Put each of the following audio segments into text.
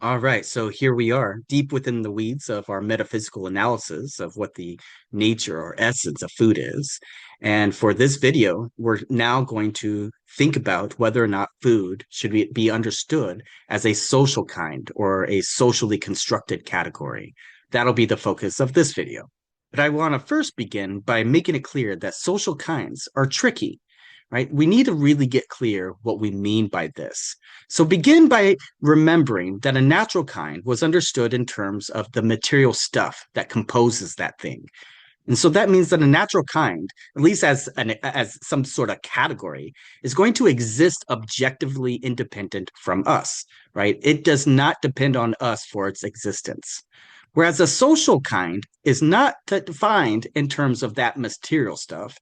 All right, so here we are, deep within the weeds of our metaphysical analysis of what the nature or essence of food is. And for this video, we're now going to think about whether or not food should be understood as a social kind or a socially constructed category. That'll be the focus of this video. But I want to first begin by making it clear that social kinds are tricky, right? We need to really get clear what we mean by this. So begin by remembering that a natural kind was understood in terms of the material stuff that composes that thing. And so that means that a natural kind, at least as some sort of category, is going to exist objectively independent from us, right? It does not depend on us for its existence. Whereas a social kind is not defined in terms of that material stuff.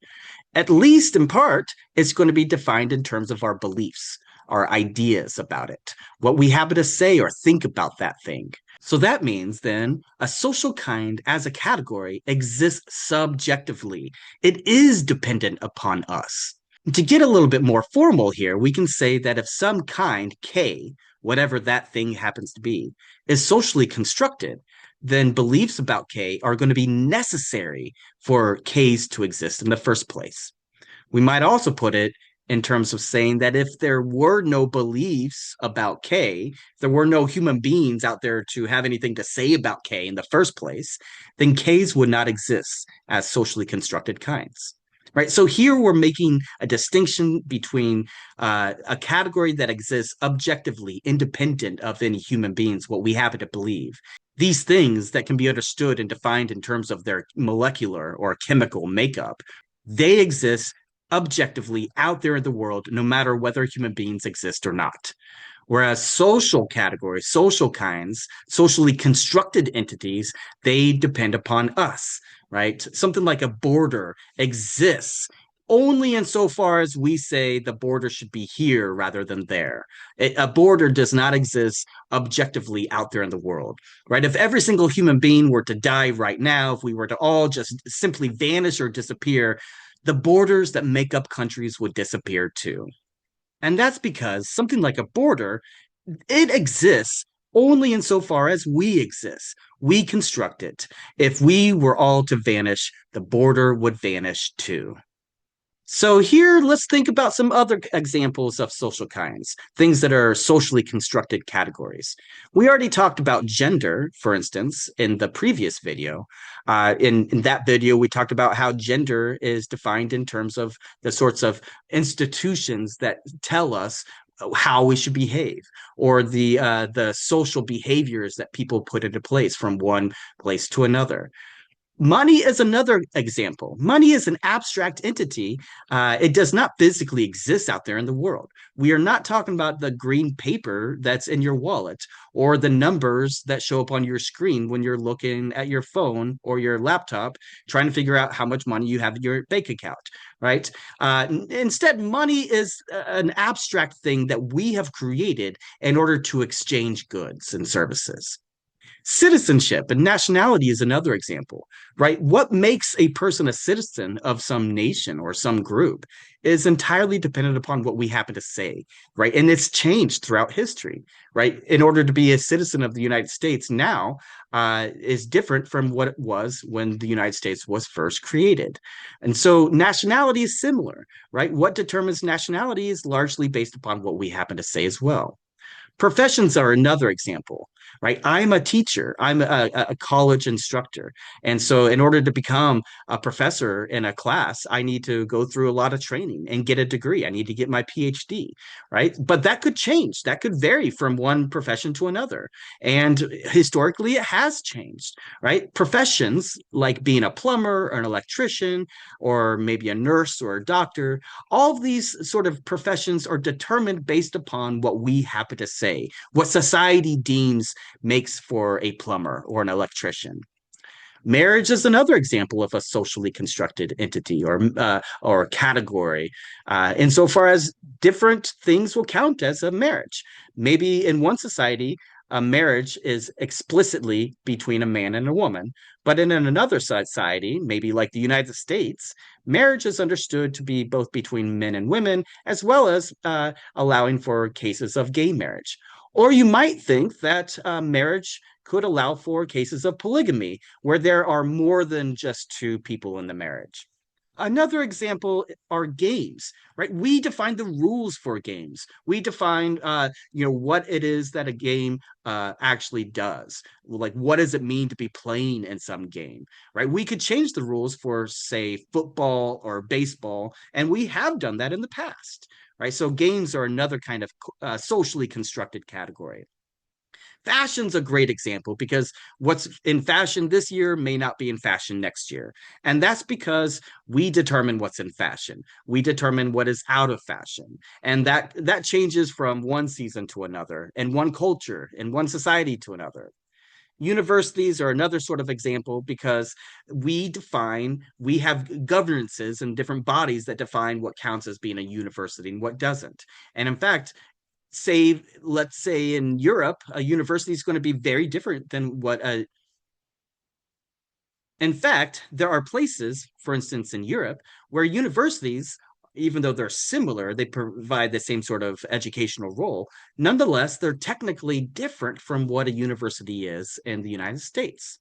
At least in part, it's going to be defined in terms of our beliefs, our ideas about it, what we happen to say or think about that thing. So that means then a social kind as a category exists subjectively. It is dependent upon us. To get a little bit more formal here, we can say that if some kind, K, whatever that thing happens to be, is socially constructed, then beliefs about K are going to be necessary for Ks to exist in the first place. We might also put it in terms of saying that if there were no beliefs about K, if there were no human beings out there to have anything to say about K in the first place, then Ks would not exist as socially constructed kinds. Right. So here we're making a distinction between a category that exists objectively independent of any human beings, what we happen to believe. These things that can be understood and defined in terms of their molecular or chemical makeup, they exist objectively out there in the world, no matter whether human beings exist or not. Whereas social categories, social kinds, socially constructed entities, they depend upon us, right? Something like a border exists only insofar as we say the border should be here rather than there. A border does not exist objectively out there in the world, right? If every single human being were to die right now, if we were to all just simply vanish or disappear, the borders that make up countries would disappear too. And that's because something like a border, it exists only insofar as we exist. We construct it. If we were all to vanish, the border would vanish too. So here, let's think about some other examples of social kinds, things that are socially constructed categories. We already talked about gender, for instance, in the previous video. In that video, we talked about how gender is defined in terms of the sorts of institutions that tell us how we should behave, or the social behaviors that people put into place from one place to another. Money is another example. Money is an abstract entity. It does not physically exist out there in the world. We are not talking about the green paper that's in your wallet or the numbers that show up on your screen when you're looking at your phone or your laptop trying to figure out how much money you have in your bank account, right? Instead, money is an abstract thing that we have created in order to exchange goods and services. Citizenship and nationality is another example, right? What makes a person a citizen of some nation or some group is entirely dependent upon what we happen to say, right? And it's changed throughout history, right? In order to be a citizen of the United States now is different from what it was when the United States was first created. And so nationality is similar, right? What determines nationality is largely based upon what we happen to say as well. Professions are another example, right? I'm a teacher, I'm a college instructor. And so, in order to become a professor in a class, I need to go through a lot of training and get a degree. I need to get my PhD, right? But that could change, that could vary from one profession to another. And historically, it has changed, right? Professions like being a plumber or an electrician, or maybe a nurse or a doctor, all of these sort of professions are determined based upon what we happen to say, what society deems makes for a plumber or an electrician. Marriage is another example of a socially constructed entity or category, insofar as different things will count as a marriage. Maybe in one society, a marriage is explicitly between a man and a woman, but in another society, maybe like the United States, marriage is understood to be both between men and women, as well as allowing for cases of gay marriage. Or you might think that marriage could allow for cases of polygamy, where there are more than just two people in the marriage. Another example are games, right? We define the rules for games. We define, what it is that a game actually does. Like, what does it mean to be playing in some game, right? We could change the rules for, say, football or baseball, and we have done that in the past, right? So games are another kind of socially constructed category. Fashion's a great example because what's in fashion this year may not be in fashion next year. And that's because we determine what's in fashion. We determine what is out of fashion. And that changes from one season to another, and one culture, and one society to another. Universities are another sort of example because we have governances and different bodies that define what counts as being a university and what doesn't. And in fact, let's say in Europe, a university is going to be very different than what a. In fact, there are places, for instance, in Europe, where universities, even though they're similar, they provide the same sort of educational role. Nonetheless, they're technically different from what a university is in the United States.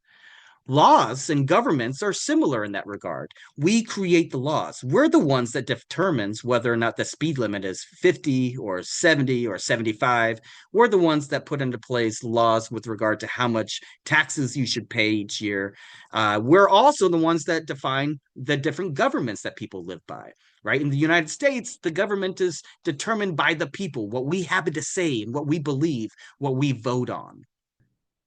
Laws and governments are similar in that regard. We create the laws. We're the ones that determines whether or not the speed limit is 50 or 70 or 75. We're the ones that put into place laws with regard to how much taxes you should pay each year. We're also the ones that define the different governments that people live by, right? In the United States, the government is determined by the people, what we happen to say and what we believe, what we vote on.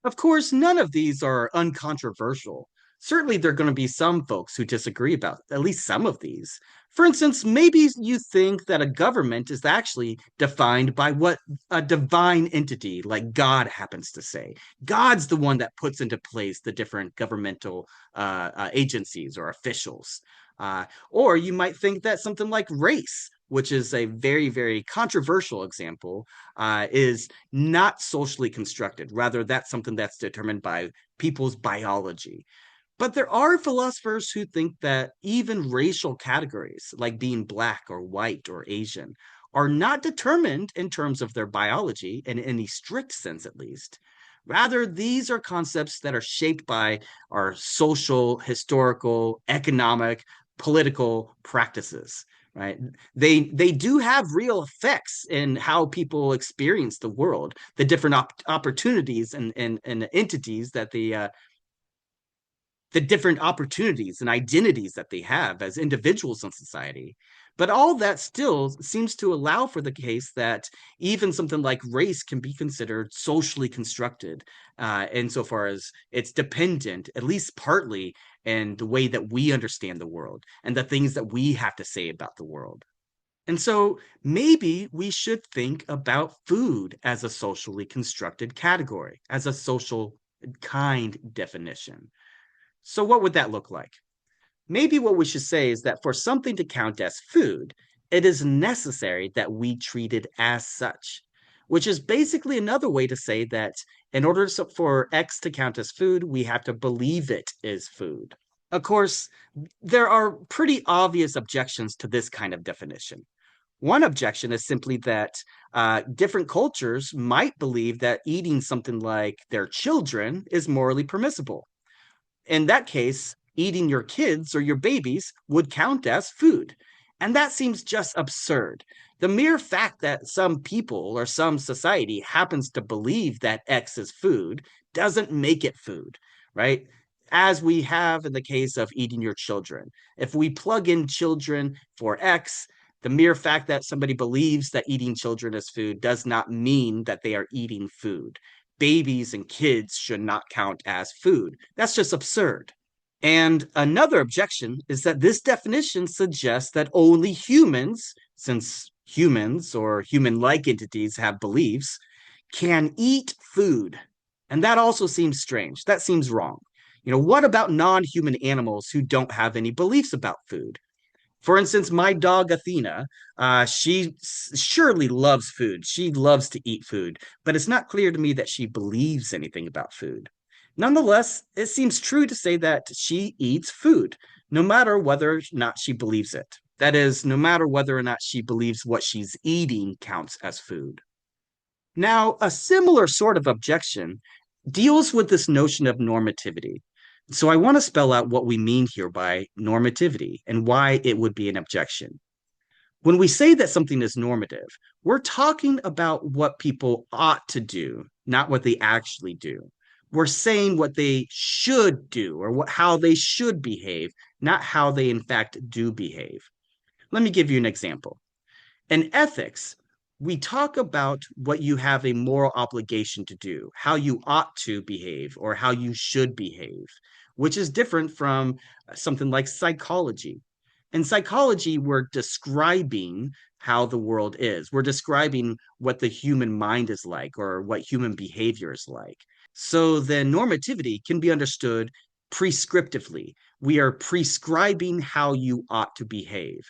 Of course, none of these are uncontroversial. Certainly, there are going to be some folks who disagree about at least some of these. For instance, maybe you think that a government is actually defined by what a divine entity like God happens to say. God's the one that puts into place the different governmental agencies or officials. Or you might think that something like race, which is a very, very controversial example, is not socially constructed. Rather, that's something that's determined by people's biology. But there are philosophers who think that even racial categories, like being black or white or Asian, are not determined in terms of their biology, in any strict sense at least. Rather, these are concepts that are shaped by our social, historical, economic, political practices, right? They do have real effects in how people experience the world, the different opportunities and entities that the different opportunities and identities that they have as individuals in society. But all that still seems to allow for the case that even something like race can be considered socially constructed, insofar as it's dependent, at least partly, in the way that we understand the world and the things that we have to say about the world. And so maybe we should think about food as a socially constructed category, as a social kind definition. So, what would that look like? Maybe what we should say is that for something to count as food, it is necessary that we treat it as such, which is basically another way to say that in order for X to count as food, we have to believe it is food. Of course, there are pretty obvious objections to this kind of definition. One objection is simply that different cultures might believe that eating something like their children is morally permissible. In that case, eating your kids or your babies would count as food. And that seems just absurd. The mere fact that some people or some society happens to believe that X is food doesn't make it food, right? As we have in the case of eating your children. If we plug in children for X, the mere fact that somebody believes that eating children is food does not mean that they are eating food. Babies and kids should not count as food. That's just absurd. And another objection is that this definition suggests that only humans, since humans or human like entities have beliefs, can eat food. And that also seems strange. That seems wrong. What about non human animals who don't have any beliefs about food? For instance, my dog Athena, she surely loves food. She loves to eat food, but it's not clear to me that she believes anything about food. Nonetheless, it seems true to say that she eats food, no matter whether or not she believes it. That is, no matter whether or not she believes what she's eating counts as food. Now, a similar sort of objection deals with this notion of normativity. So I want to spell out what we mean here by normativity and why it would be an objection. When we say that something is normative, we're talking about what people ought to do, not what they actually do. We're saying what they should do or how they should behave, not how they in fact do behave. Let me give you an example. In ethics, we talk about what you have a moral obligation to do, how you ought to behave, or how you should behave, which is different from something like psychology. In psychology, we're describing how the world is. We're describing what the human mind is like or what human behavior is like. So then normativity can be understood prescriptively. We are prescribing how you ought to behave.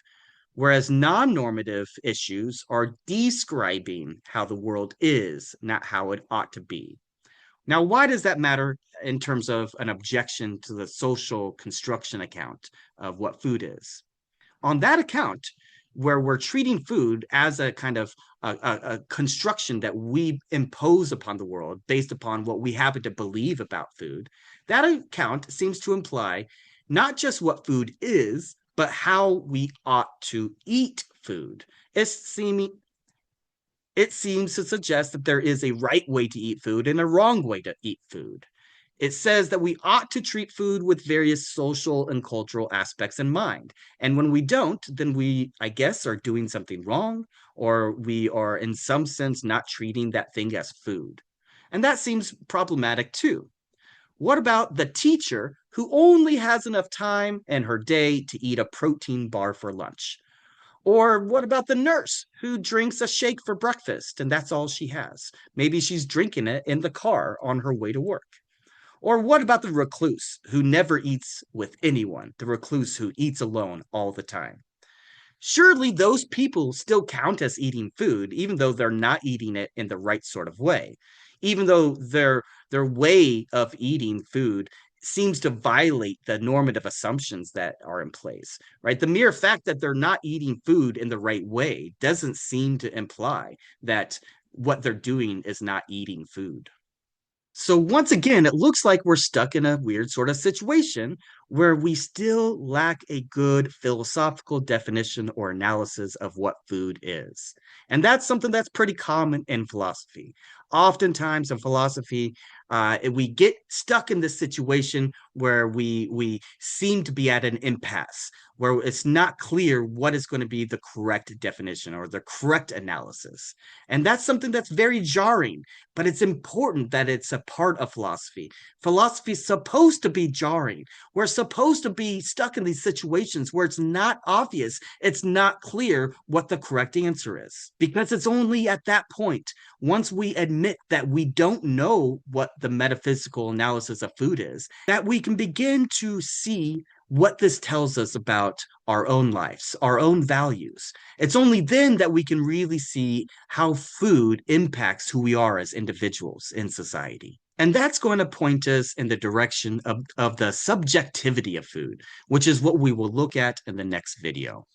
Whereas non normative issues are describing how the world is, not how it ought to be. Now, why does that matter in terms of an objection to the social construction account of what food is? On that account, where we're treating food as a kind of a construction that we impose upon the world based upon what we happen to believe about food, that account seems to imply not just what food is, but how we ought to eat food. It's seeming it seems to suggest that there is a right way to eat food and a wrong way to eat food. It says that we ought to treat food with various social and cultural aspects in mind. And when we don't, then we, I guess, are doing something wrong, or we are, in some sense, not treating that thing as food. And that seems problematic too. What about the teacher who only has enough time in her day to eat a protein bar for lunch? Or what about the nurse who drinks a shake for breakfast and that's all she has? Maybe she's drinking it in the car on her way to work. Or what about the recluse who never eats with anyone, the recluse who eats alone all the time? Surely those people still count as eating food, even though they're not eating it in the right sort of way, even though their way of eating food seems to violate the normative assumptions that are in place, right? The mere fact that they're not eating food in the right way doesn't seem to imply that what they're doing is not eating food. So once again, it looks like we're stuck in a weird sort of situation where we still lack a good philosophical definition or analysis of what food is. And that's something that's pretty common in philosophy. Oftentimes in philosophy, we get stuck in this situation where we seem to be at an impasse, where it's not clear what is going to be the correct definition or the correct analysis. And that's something that's very jarring, but it's important that it's a part of philosophy. Philosophy is supposed to be jarring. We're supposed to be stuck in these situations where it's not obvious, it's not clear what the correct answer is. Because it's only at that point, once we admit that we don't know what the metaphysical analysis of food is, that we can begin to see what this tells us about our own lives, our own values. It's only then that we can really see how food impacts who we are as individuals in society. And that's going to point us in the direction of the subjectivity of food, which is what we will look at in the next video.